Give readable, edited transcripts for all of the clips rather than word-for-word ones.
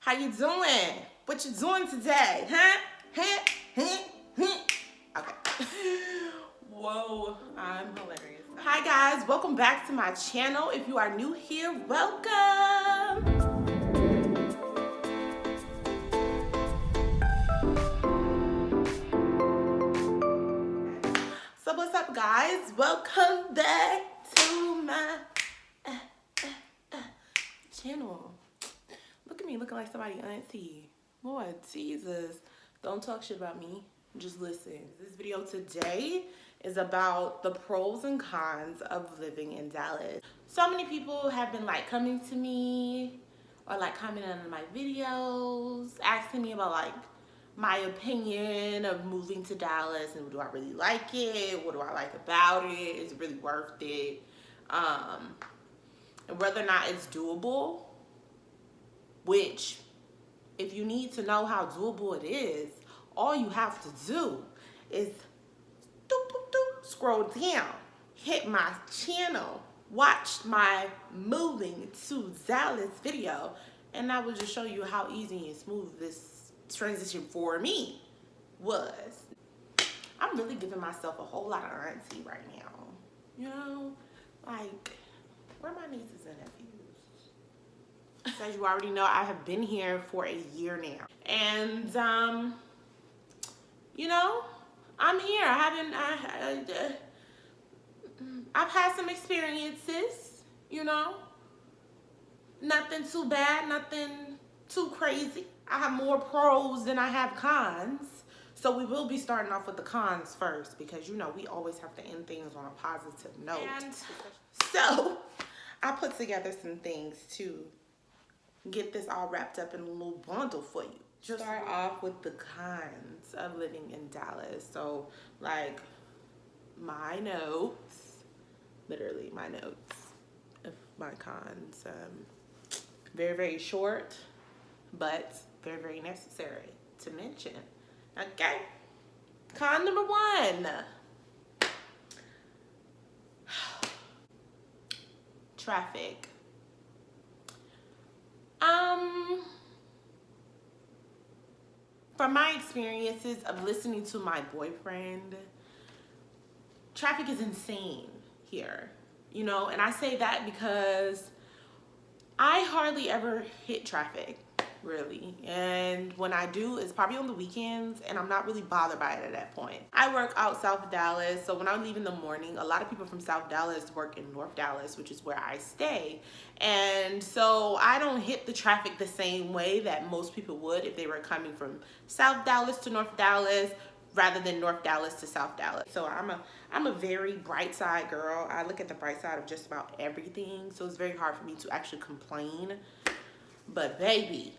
How you doing? What you doing today? Huh? Okay. Whoa, I'm hilarious. Hi guys, welcome back to my channel. If you are new here, welcome. So what's up guys? Welcome back to my channel. Look at me looking like somebody auntie. Lord Jesus, don't talk shit about me, just listen. This video today is about the pros and cons of living in Dallas. So many people have been like coming to me or like commenting on my videos, asking me about like my opinion of moving to Dallas and do I really like it? What do I like about it? Is it really worth it? And whether or not it's doable, which if you need to know how doable it is, all you have to do is scroll down, hit my channel, watch my moving to Dallas video, and I will just show you how easy and smooth this transition for me was. I'm really giving myself a whole lot of auntie right now. You know, like, where are my nieces and nephews? As you already know, I have been here for a year now. And, you know, I'm here. I've had some experiences, you know. Nothing too bad, nothing too crazy. I have more pros than I have cons. So we will be starting off with the cons first because, you know, we always have to end things on a positive note. And so I put together some things to get this all wrapped up in a little bundle for you. Just start off with the cons of living in Dallas. So like my notes, literally my notes of my cons. Very, very short, but very, very necessary to mention. Okay. Con number one. Traffic. From my experiences of listening to my boyfriend, traffic is insane here, you know, and I say that because I hardly ever hit traffic, really, and when I do, it's probably on the weekends, and I'm not really bothered by it at that point. I work out South Dallas, so when I leave in the morning, a lot of people from South Dallas work in North Dallas, which is where I stay, and so I don't hit the traffic the same way that most people would if they were coming from South Dallas to North Dallas, rather than North Dallas to South Dallas. So I'm a very bright side girl. I look at the bright side of just about everything, so it's very hard for me to actually complain. But baby,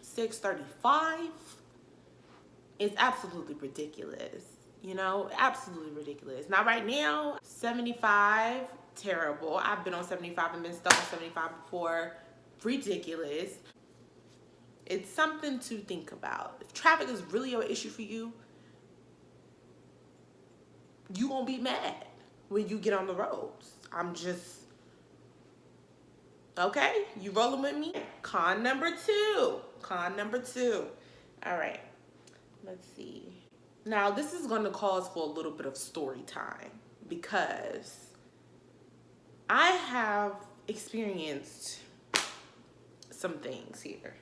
6:35 is absolutely ridiculous. You know, absolutely ridiculous. Now right now, 75, terrible. I've been on 75 and been stuck on 75 before. Ridiculous. It's something to think about. If traffic is really an issue for you, you won't be mad when you get on the roads. I'm just, okay, you rolling with me? Con number two. Con number two. All right, let's see. Now, this is going to cause for a little bit of story time because I have experienced some things here.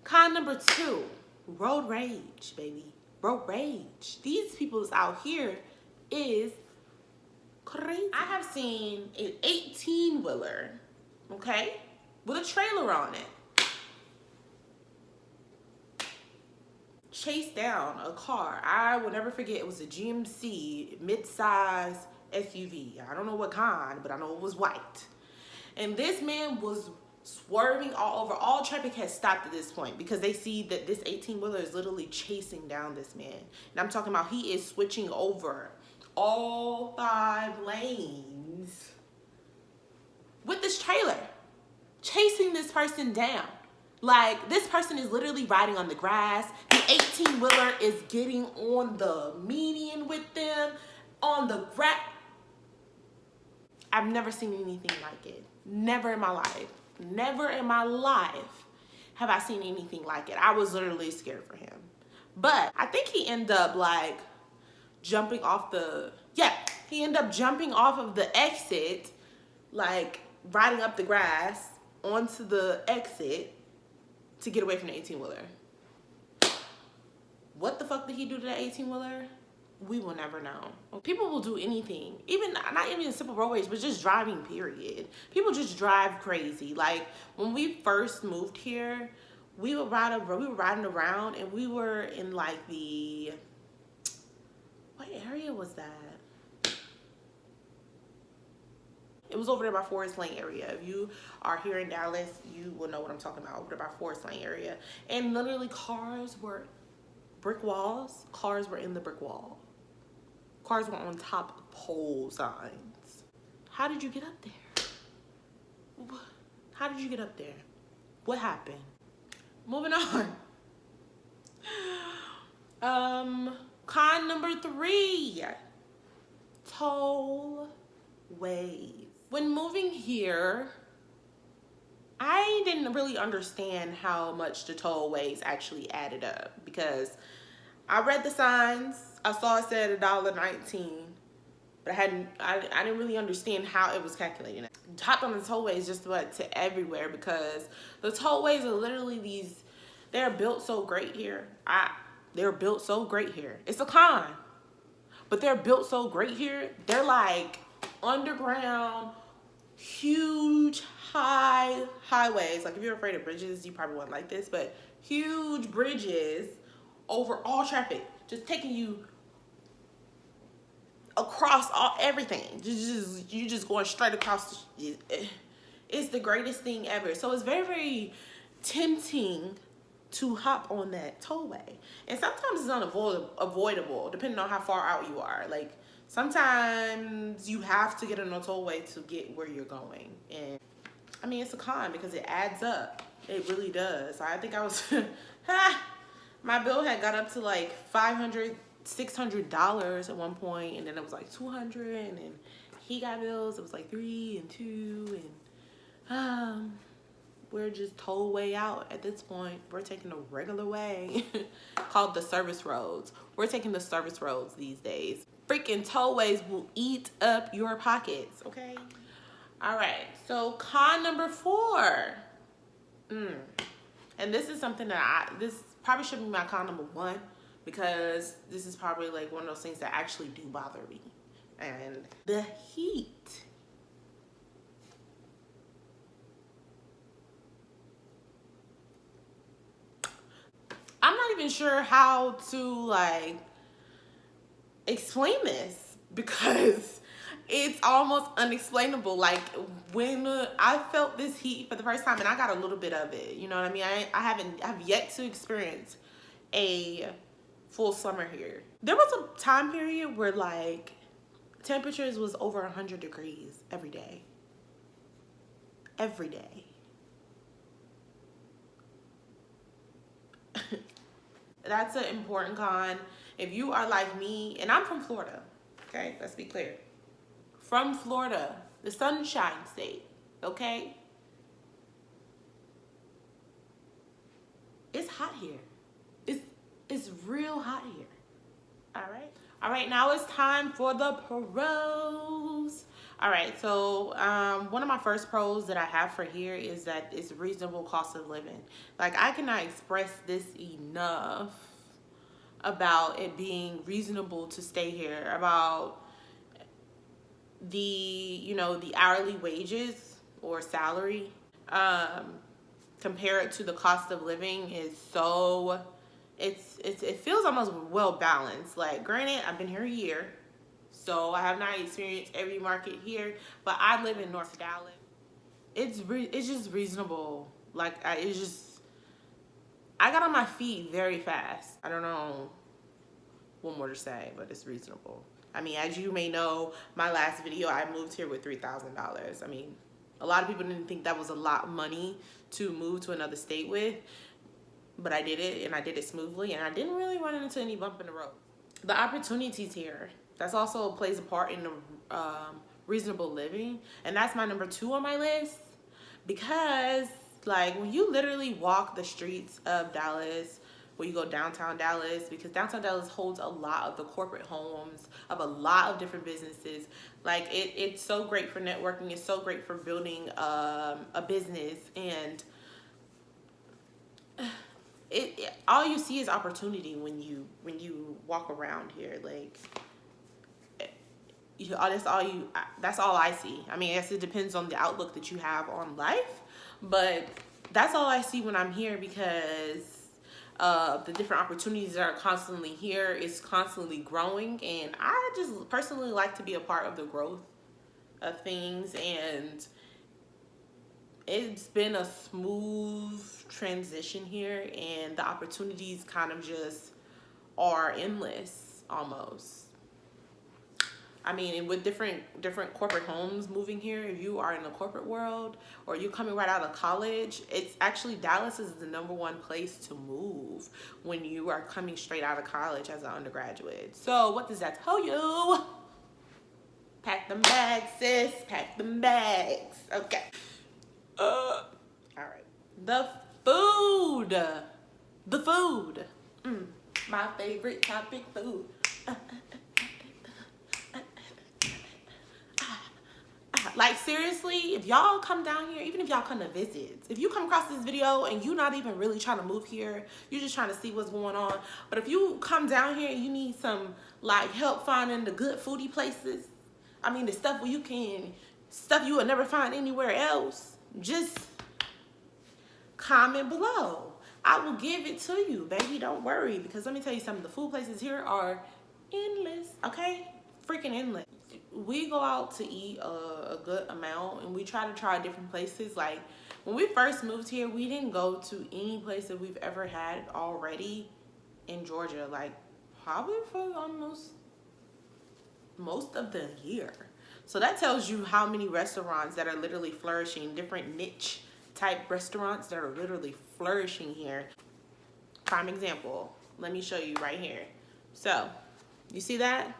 Con number two, road rage, baby. Road rage. These people's out here is crazy. I have seen an 18-wheeler, okay, with a trailer on it, chase down a car. I will never forget, it was a GMC mid-size SUV. I don't know what kind, but I know it was white. And this man was swerving all over. All traffic has stopped at this point because they see that this 18-wheeler is literally chasing down this man. And I'm talking about he is switching over all 5 lanes with this trailer, chasing this person down. Like, this person is literally riding on the grass. The 18-wheeler is getting on the median with them, on the grass. I've never seen anything like it. Never in my life. Never in my life have I seen anything like it. I was literally scared for him. But I think he ended up like jumping off he ended up jumping off of the exit, like riding up the grass onto the exit to get away from the 18-wheeler. What the fuck did he do to that 18-wheeler? We will never know. People will do anything, even not even simple road rage, but just driving, period. People just drive crazy. Like when we first moved here, we were riding around, and we were in like what area was that? It was over there by Forest Lane area. If you are here in Dallas, you will know what I'm talking about. Over there by Forest Lane area. And literally cars were brick walls. Cars were in the brick wall. Cars were on top of pole signs. How did you get up there? How did you get up there? What happened? Moving on. Con number 3. Tollways. When moving here, I didn't really understand how much the tollways actually added up, because I read the signs. I saw it said $1.19, but I didn't really understand how it was calculating. Hopped on the tollways just about to everywhere, because the tollways are literally they're built so great here. They're built so great here. It's a con, but they're built so great here. They're like underground, huge, highways. Like if you're afraid of bridges, you probably wouldn't like this, but huge bridges over all traffic, just taking you across everything. You just going straight across. It's the greatest thing ever. So it's very, very tempting to hop on that tollway. And sometimes it's unavoidable, depending on how far out you are. Like sometimes you have to get on a tollway to get where you're going. And I mean, it's a con because it adds up. It really does. I think I was, my bill had got up to like $500, $600 at one point, and then it was like $200, and then he got bills. It was like $3 and $2, and we're just tollway out at this point. We're taking a regular way called the service roads. We're taking the service roads these days. Freaking tollways will eat up your pockets, okay? All right, so con number 4. And this is something that this probably should be my con number 1, because this is probably like one of those things that actually do bother me. And the heat. I'm not even sure how to like explain this, because it's almost unexplainable. Like when I felt this heat for the first time, and I got a little bit of it, you know what I mean? I've yet to experience a full summer here. There was a time period where like temperatures was over 100 degrees every day. Every day. That's an important con. If you are like me, and I'm from Florida, okay? Let's be clear. From Florida, the Sunshine State, okay? It's hot here. It's real hot here. All right. All right, now it's time for the pros. All right, so one of my first pros that I have for here is that it's reasonable cost of living. Like I cannot express this enough about it being reasonable to stay here, about the hourly wages or salary compared to the cost of living is so it feels almost well balanced. Like granted, I've been here a year, so I have not experienced every market here, but I live in North Dallas. It's just reasonable. Like I got on my feet very fast. I don't know what more to say, but it's reasonable. I mean, as you may know, my last video, I moved here with $3,000. I mean, a lot of people didn't think that was a lot of money to move to another state with, but I did it, and I did it smoothly, and I didn't really run into any bump in the road. The opportunities here, that's also plays a part in the reasonable living. And that's my number 2 on my list, because like when you literally walk the streets of Dallas, when you go downtown Dallas, because downtown Dallas holds a lot of the corporate homes of a lot of different businesses. Like it's so great for networking. It's so great for building a business, and all you see is opportunity when you walk around here. Like that's all I see. I mean, I guess it depends on the outlook that you have on life, but that's all I see when I'm here, because the different opportunities that are constantly here is constantly growing, and I just personally like to be a part of the growth of things. And it's been a smooth transition here, and the opportunities kind of just are endless almost. I mean, with different corporate homes moving here, if you are in the corporate world or you're coming right out of college, it's actually, Dallas is the number 1 place to move when you are coming straight out of college as an undergraduate. So what does that tell you? Pack them bags, sis. Pack them bags. Okay. All right. The food. The food. My favorite topic, food. Like seriously, if y'all come down here, even if y'all come to visit, if you come across this video and you're not even really trying to move here, you're just trying to see what's going on. But if you come down here and you need some like help finding the good foodie places, I mean the stuff where stuff you would never find anywhere else, just comment below. I will give it to you, baby. Don't worry, because let me tell you something. The food places here are endless, okay? Freaking endless. We go out to eat a good amount, and we try to try different places. Like when we first moved here, we didn't go to any place that we've ever had already in Georgia, like probably for almost most of the year. So that tells you how many restaurants that are literally flourishing, different niche type restaurants that are literally flourishing here. Prime example, let me show you right here. So you see that?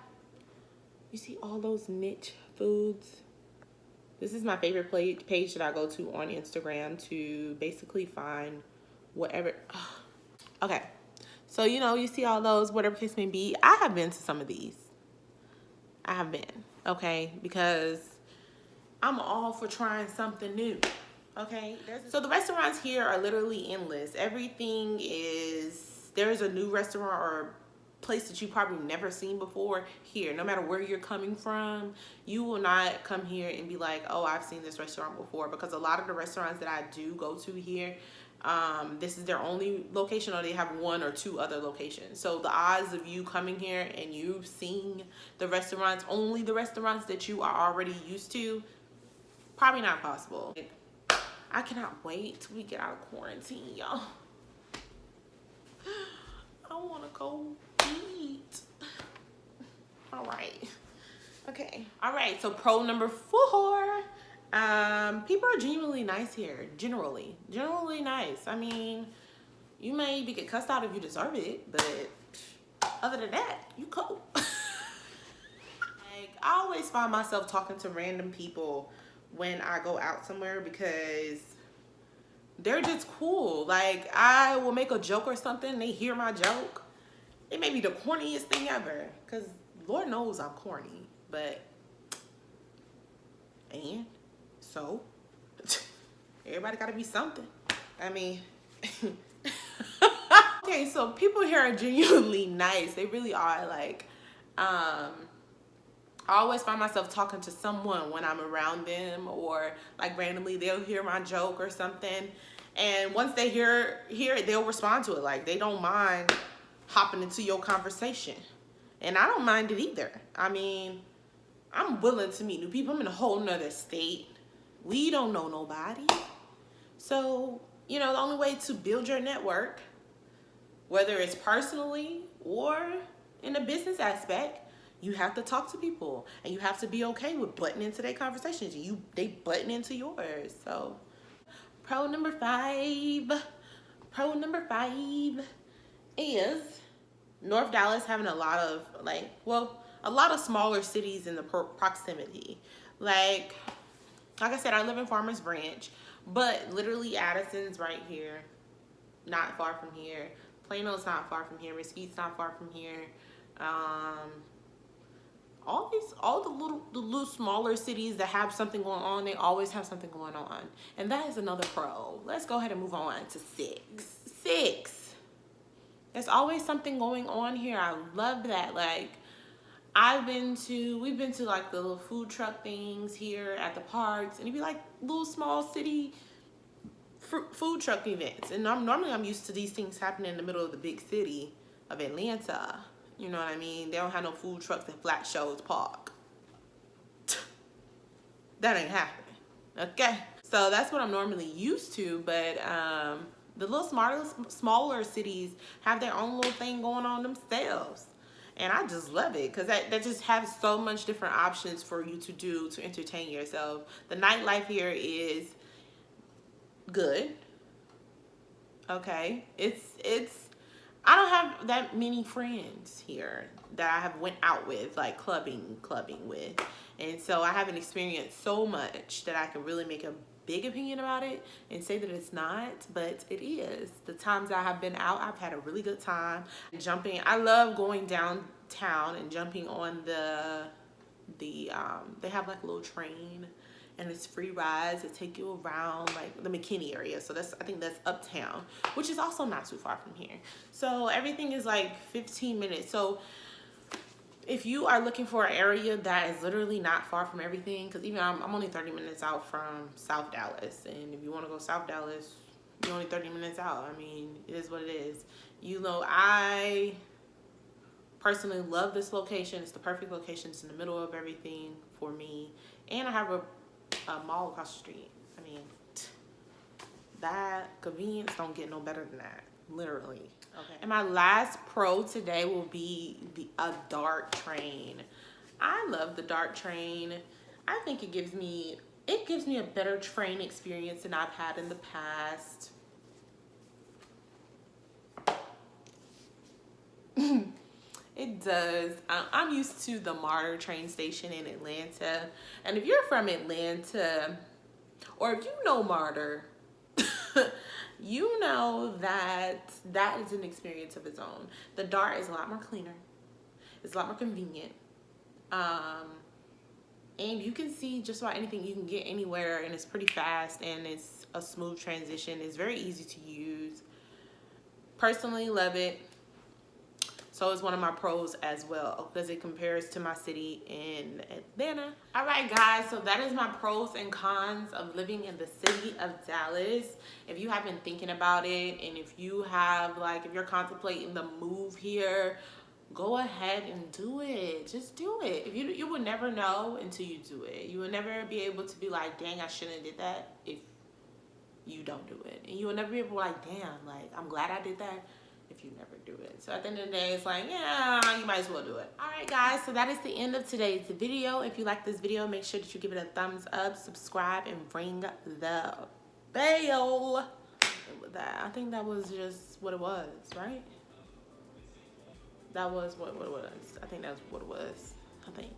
You see all those niche foods? This is my favorite page that I go to on Instagram to basically find whatever. Okay, so you see all those, whatever case may be. I have been to some of these. I have been, okay, because I'm all for trying something new, okay? So the restaurants here are literally endless. Everything is, there's a new restaurant or place that you probably never seen before here. No matter where you're coming from, you will not come here and be like, oh, I've seen this restaurant before, because a lot of the restaurants that I do go to here, this is their only location, or they have 1 or 2 other locations. So the odds of you coming here and you seeing the restaurants, only the restaurants that you are already used to, probably not possible. I cannot wait till we get out of quarantine, y'all. I want to go eat. All right. Okay. All right. So pro number 4. People are genuinely nice here. Generally nice. I mean, you may even get cussed out if you deserve it, but other than that, you cool. Like, I always find myself talking to random people when I go out somewhere, because they're just cool. Like, I will make a joke or something, they hear my joke. It may be the corniest thing ever, because Lord knows I'm corny, but so everybody gotta be something. I mean, okay, so people here are genuinely nice. They really are. Like, I always find myself talking to someone when I'm around them, or like randomly they'll hear my joke or something, and once they hear it, they'll respond to it. Like, they don't mind hopping into your conversation, and I don't mind it either. I mean, I'm willing to meet new people. I'm in a whole nother state. We don't know nobody. So, the only way to build your network, whether it's personally or in a business aspect, you have to talk to people, and you have to be okay with butting into their conversations. They butting into yours. So, pro number 5 is North Dallas having a lot of a lot of smaller cities in the proximity. Like I said, I live in Farmers Branch, but literally Addison's right here, not far from here. Plano's not far from here. Mesquite's not far from here. All the little smaller cities that have something going on, they always have something going on, and that is another pro. Let's go ahead and move on to six. There's always something going on here. I love that. Like, we've been to like the little food truck things here at the parks, and it'd be like little small city food truck events. And normally I'm used to these things happening in the middle of the big city of Atlanta. You know what I mean? They don't have no food trucks at Flat Shows Park. That ain't happening. Okay? So that's what I'm normally used to, but the little smaller cities have their own little thing going on themselves. And I just love it because that just has so much different options for you to do to entertain yourself. The nightlife here is good. Okay? I don't have that many friends here that I have went out with, like clubbing with. And so I haven't experienced so much that I can really make a big opinion about it and say that it's not, but it is. The times I have been out, I've had a really good time. I love going downtown and jumping on they have like a little train, and it's free rides that take you around like the McKinney area. So I think that's uptown, which is also not too far from here. So everything is like 15 minutes. So if you are looking for an area that is literally not far from everything, because even I'm only 30 minutes out from South Dallas, and if you want to go South Dallas, you're only 30 minutes out. I mean, it is what it is. You know, I personally love this location. It's the perfect location. It's in the middle of everything for me, and I have a mall across the street. I mean, that convenience don't get no better than that, literally. Okay. And my last pro today will be a DART train. I love the DART train. I think it gives me a better train experience than I've had in the past. It does. I'm used to the MARTA train station in Atlanta. And if you're from Atlanta, or if you know MARTA, you know that is an experience of its own. The DART is a lot more cleaner. It's a lot more convenient. And you can see just about anything. You can get anywhere, and it's pretty fast, and it's a smooth transition. It's very easy to use. Personally, love it. So it's one of my pros as well, because it compares to my city in Atlanta. All right, guys, so that is my pros and cons of living in the city of Dallas. If you have been thinking about it, and if you're contemplating the move here, go ahead and do it. Just do it. If you will never know until you do it. You will never be able to be like, dang, I shouldn't have did that if you don't do it. And you will never be able to like, damn, like, I'm glad I did that if you never do it. So at the end of the day, it's like, yeah, you might as well do it. All right, guys, so that is the end of today's video. If you like this video, make sure that you give it a thumbs up, subscribe, and ring the bell. And with that, I think that was just what it was, right? That was what it was. I think that's what it was. I think.